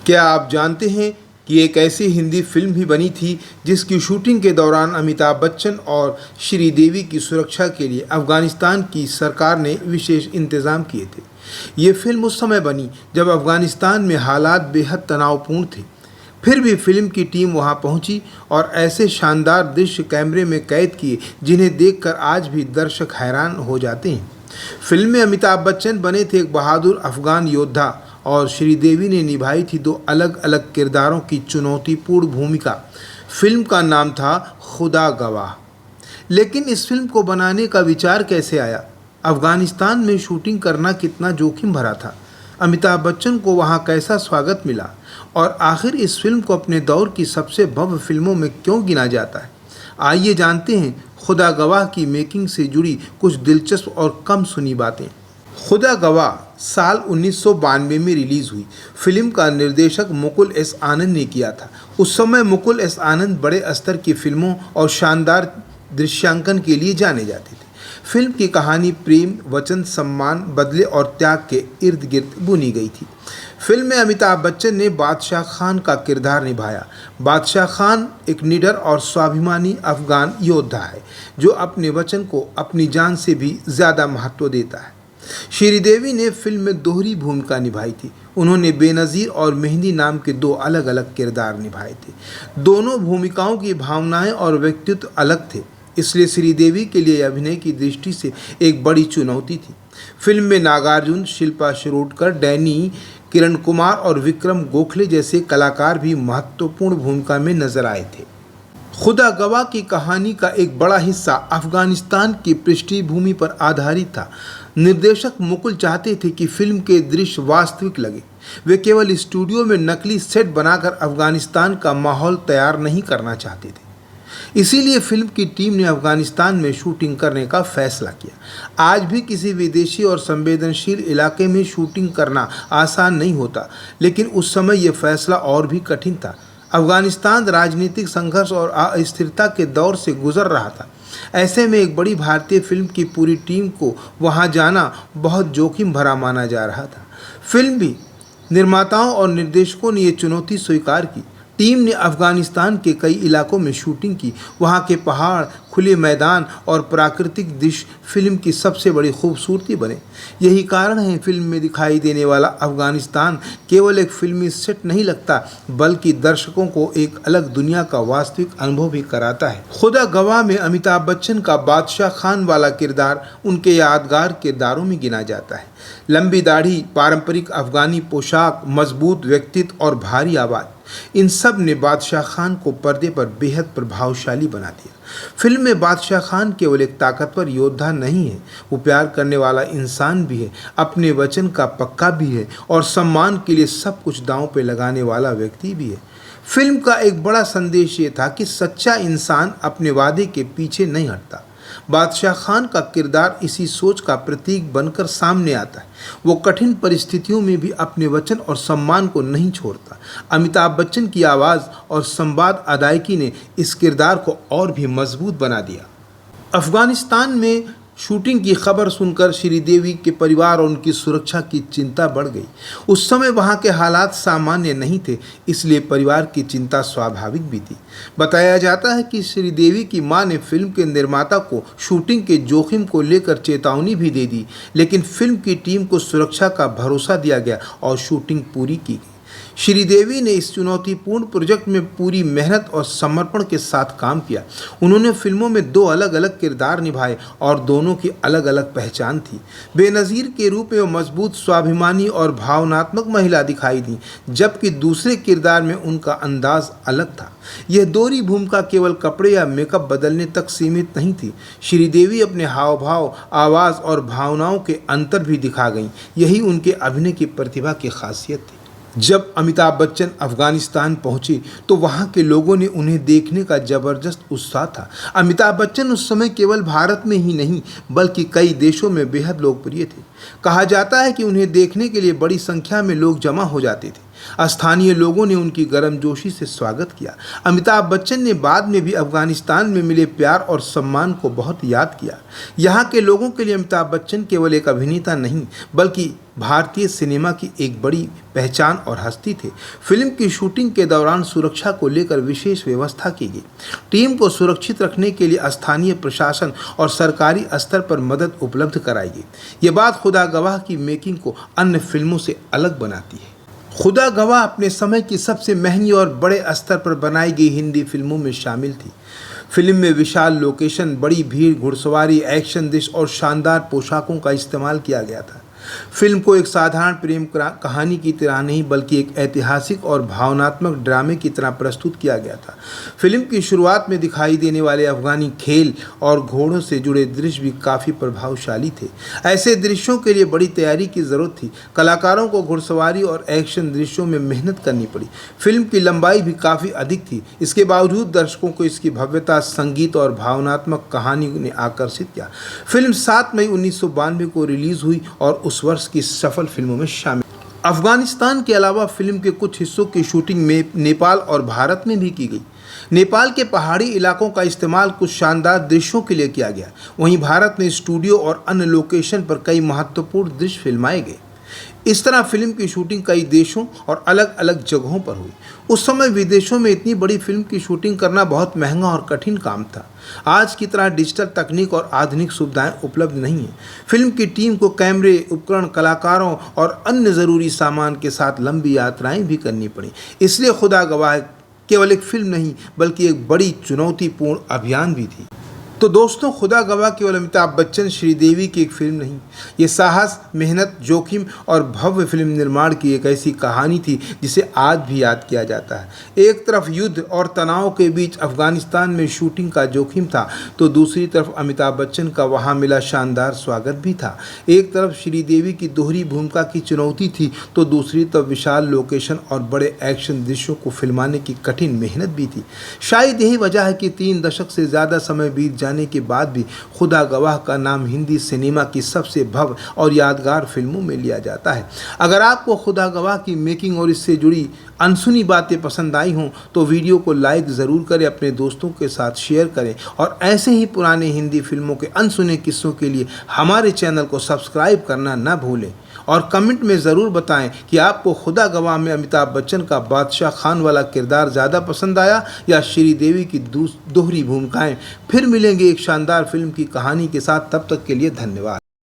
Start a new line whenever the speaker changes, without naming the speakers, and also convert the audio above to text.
क्या आप जानते हैं कि एक ऐसी हिंदी फिल्म भी बनी थी जिसकी शूटिंग के दौरान अमिताभ बच्चन और श्रीदेवी की सुरक्षा के लिए अफगानिस्तान की सरकार ने विशेष इंतजाम किए थे। ये फिल्म उस समय बनी जब अफगानिस्तान में हालात बेहद तनावपूर्ण थे। फिर भी फिल्म की टीम वहां पहुंची और ऐसे शानदार दृश्य कैमरे में कैद किए जिन्हें देखकर आज भी दर्शक हैरान हो जाते हैं। फिल्म में अमिताभ बच्चन बने थे एक बहादुर अफगान योद्धा और श्रीदेवी ने निभाई थी दो अलग अलग किरदारों की चुनौतीपूर्ण भूमिका। फिल्म का नाम था खुदा गवाह। लेकिन इस फिल्म को बनाने का विचार कैसे आया? अफगानिस्तान में शूटिंग करना कितना जोखिम भरा था? अमिताभ बच्चन को वहां कैसा स्वागत मिला? और आखिर इस फिल्म को अपने दौर की सबसे भव्य फिल्मों में क्यों गिना जाता है? आइए जानते हैं खुदा गवाह की मेकिंग से जुड़ी कुछ दिलचस्प और कम सुनी बातें। खुदा गवाह साल 1992 में रिलीज़ हुई। फिल्म का निर्देशक मुकुल एस आनंद ने किया था। उस समय मुकुल एस आनंद बड़े स्तर की फिल्मों और शानदार दृश्यांकन के लिए जाने जाते थे। फिल्म की कहानी प्रेम, वचन, सम्मान, बदले और त्याग के इर्द गिर्द बुनी गई थी। फिल्म में अमिताभ बच्चन ने बादशाह खान का किरदार निभाया। बादशाह खान एक निडर और स्वाभिमानी अफगान योद्धा है जो अपने वचन को अपनी जान से भी ज़्यादा महत्व देता है। श्रीदेवी ने फिल्म में दोहरी भूमिका निभाई थी। उन्होंने बेनज़ीर और मेहंदी नाम के दो अलग अलग किरदार निभाए थे। दोनों भूमिकाओं की भावनाएं और व्यक्तित्व अलग थे, इसलिए श्रीदेवी के लिए अभिनय की दृष्टि से एक बड़ी चुनौती थी। फिल्म में नागार्जुन, शिल्पा शिरोडकर, डैनी, किरण कुमार और विक्रम गोखले जैसे कलाकार भी महत्वपूर्ण भूमिका में नजर आए थे। खुदा गवाह की कहानी का एक बड़ा हिस्सा अफगानिस्तान की पृष्ठभूमि पर आधारित था। निर्देशक मुकुल चाहते थे कि फिल्म के दृश्य वास्तविक लगे। वे केवल स्टूडियो में नकली सेट बनाकर अफगानिस्तान का माहौल तैयार नहीं करना चाहते थे। इसीलिए फिल्म की टीम ने अफगानिस्तान में शूटिंग करने का फैसला किया। आज भी किसी विदेशी और संवेदनशील इलाके में शूटिंग करना आसान नहीं होता, लेकिन उस समय यह फैसला और भी कठिन था। अफगानिस्तान राजनीतिक संघर्ष और अस्थिरता के दौर से गुजर रहा था। ऐसे में एक बड़ी भारतीय फिल्म की पूरी टीम को वहां जाना बहुत जोखिम भरा माना जा रहा था। फिल्म भी निर्माताओं और निर्देशकों ने ये चुनौती स्वीकार की। टीम ने अफगानिस्तान के कई इलाकों में शूटिंग की। वहां के पहाड़, खुले मैदान और प्राकृतिक दृश्य फिल्म की सबसे बड़ी खूबसूरती बने। यही कारण है फिल्म में दिखाई देने वाला अफगानिस्तान केवल एक फिल्मी सेट नहीं लगता, बल्कि दर्शकों को एक अलग दुनिया का वास्तविक अनुभव भी कराता है। खुदा गवाह में अमिताभ बच्चन का बादशाह खान वाला किरदार उनके यादगार किरदारों में गिना जाता है। लंबी दाढ़ी, पारंपरिक अफगानी पोशाक, मजबूत व्यक्तित्व और भारी आवाज़, इन सब ने बादशाह खान को पर्दे पर बेहद प्रभावशाली बना दिया। फिल्म में बादशाह खान केवल एक ताकतवर योद्धा नहीं है, वो प्यार करने वाला इंसान भी है, अपने वचन का पक्का भी है और सम्मान के लिए सब कुछ दांव पे लगाने वाला व्यक्ति भी है। फिल्म का एक बड़ा संदेश ये था कि सच्चा इंसान अपने वादे के पीछे नहीं हटता। बादशाह खान का किरदार इसी सोच का प्रतीक बनकर सामने आता है। वो कठिन परिस्थितियों में भी अपने वचन और सम्मान को नहीं छोड़ता। अमिताभ बच्चन की आवाज़ और संवाद अदायगी ने इस किरदार को और भी मजबूत बना दिया। अफगानिस्तान में शूटिंग की खबर सुनकर श्रीदेवी के परिवार और उनकी सुरक्षा की चिंता बढ़ गई। उस समय वहां के हालात सामान्य नहीं थे, इसलिए परिवार की चिंता स्वाभाविक भी थी। बताया जाता है कि श्रीदेवी की मां ने फिल्म के निर्माता को शूटिंग के जोखिम को लेकर चेतावनी भी दे दी, लेकिन फिल्म की टीम को सुरक्षा का भरोसा दिया गया और शूटिंग पूरी की गई। श्रीदेवी ने इस चुनौतीपूर्ण प्रोजेक्ट में पूरी मेहनत और समर्पण के साथ काम किया। उन्होंने फिल्मों में दो अलग अलग किरदार निभाए और दोनों की अलग अलग पहचान थी। बेनज़ीर के रूप में वो मजबूत, स्वाभिमानी और भावनात्मक महिला दिखाई दी, जबकि दूसरे किरदार में उनका अंदाज अलग था। यह दोहरी भूमिका केवल कपड़े या मेकअप बदलने तक सीमित नहीं थी। श्रीदेवी अपने हाव भाव, आवाज़ और भावनाओं के अंतर भी दिखा गईं। यही उनके अभिनय की प्रतिभा की खासियत थी। जब अमिताभ बच्चन अफगानिस्तान पहुंचे तो वहां के लोगों ने उन्हें देखने का जबरदस्त उत्साह था। अमिताभ बच्चन उस समय केवल भारत में ही नहीं बल्कि कई देशों में बेहद लोकप्रिय थे। कहा जाता है कि उन्हें देखने के लिए बड़ी संख्या में लोग जमा हो जाते थे। स्थानीय लोगों ने उनकी गर्मजोशी से स्वागत किया। अमिताभ बच्चन ने बाद में भी अफगानिस्तान में मिले प्यार और सम्मान को बहुत याद किया। यहाँ के लोगों के लिए अमिताभ बच्चन केवल एक अभिनेता नहीं बल्कि भारतीय सिनेमा की एक बड़ी पहचान और हस्ती थे। फिल्म की शूटिंग के दौरान सुरक्षा को लेकर विशेष व्यवस्था की गई। टीम को सुरक्षित रखने के लिए स्थानीय प्रशासन और सरकारी स्तर पर मदद उपलब्ध कराई गई। ये बात खुदा गवाह की मेकिंग को अन्य फिल्मों से अलग बनाती है। खुदा गवाह अपने समय की सबसे महंगी और बड़े स्तर पर बनाई गई हिंदी फिल्मों में शामिल थी। फिल्म में विशाल लोकेशन, बड़ी भीड़, घुड़सवारी, एक्शन दृश्य और शानदार पोशाकों का इस्तेमाल किया गया था। फिल्म को एक साधारण प्रेम कहानी की तरह नहीं बल्कि एक ऐतिहासिक और भावनात्मक ड्रामे की तरह प्रस्तुत किया गया था। फिल्म की शुरुआत में दिखाई देने वाले अफगानी खेल और घोड़ों से जुड़े दृश्य भी काफ़ी प्रभावशाली थे। ऐसे दृश्यों के लिए बड़ी तैयारी की ज़रूरत थी। कलाकारों को घुड़सवारी और एक्शन दृश्यों में मेहनत करनी पड़ी। फिल्म की लंबाई भी काफ़ी अधिक थी। इसके बावजूद दर्शकों को इसकी भव्यता, संगीत और भावनात्मक कहानी ने आकर्षित किया। फिल्म 7 मई 1992 को रिलीज़ हुई और उस वर्ष की सफल फिल्मों में शामिल। अफगानिस्तान के अलावा फिल्म के कुछ हिस्सों की शूटिंग में नेपाल और भारत में भी की गई। नेपाल के पहाड़ी इलाकों का इस्तेमाल कुछ शानदार दृश्यों के लिए किया गया। वहीं भारत में स्टूडियो और अन्य लोकेशन पर कई महत्वपूर्ण दृश्य फिल्माए गए। इस तरह फिल्म की शूटिंग कई देशों और अलग अलग जगहों पर हुई। उस समय विदेशों में इतनी बड़ी फिल्म की शूटिंग करना बहुत महंगा और कठिन काम था। आज की तरह डिजिटल तकनीक और आधुनिक सुविधाएं उपलब्ध नहीं हैं। फिल्म की टीम को कैमरे, उपकरण, कलाकारों और अन्य ज़रूरी सामान के साथ लंबी यात्राएं भी करनी पड़ी। इसलिए खुदा गवाह केवल एक फिल्म नहीं बल्कि एक बड़ी चुनौतीपूर्ण अभियान भी थी। तो दोस्तों, खुदा गवाह केवल अमिताभ बच्चन, श्रीदेवी की एक फिल्म नहीं, ये साहस, मेहनत, जोखिम और भव्य फिल्म निर्माण की एक ऐसी कहानी थी जिसे आज भी याद किया जाता है। एक तरफ युद्ध और तनाव के बीच अफगानिस्तान में शूटिंग का जोखिम था, तो दूसरी तरफ अमिताभ बच्चन का वहाँ मिला शानदार स्वागत भी था। एक तरफ श्रीदेवी की दोहरी भूमिका की चुनौती थी, तो दूसरी तरफ विशाल लोकेशन और बड़े एक्शन दृश्यों को फिल्माने की कठिन मेहनत भी थी। शायद यही वजह है कि 3 दशक से ज़्यादा समय बीत जाने के बाद भी खुदा गवाह का नाम हिंदी सिनेमा की सबसे भव्य और यादगार फिल्मों में लिया जाता है। अगर आपको खुदा गवाह की मेकिंग और इससे जुड़ी अनसुनी बातें पसंद आई हों तो वीडियो को लाइक ज़रूर करें, अपने दोस्तों के साथ शेयर करें और ऐसे ही पुराने हिंदी फिल्मों के अनसुने किस्सों के लिए हमारे चैनल को सब्सक्राइब करना न भूलें। और कमेंट में ज़रूर बताएं कि आपको खुदा गवाह में अमिताभ बच्चन का बादशाह खान वाला किरदार ज़्यादा पसंद आया या श्रीदेवी की दोहरी भूमिकाएं। फिर मिलेंगे एक शानदार फिल्म की कहानी के साथ। तब तक के लिए धन्यवाद।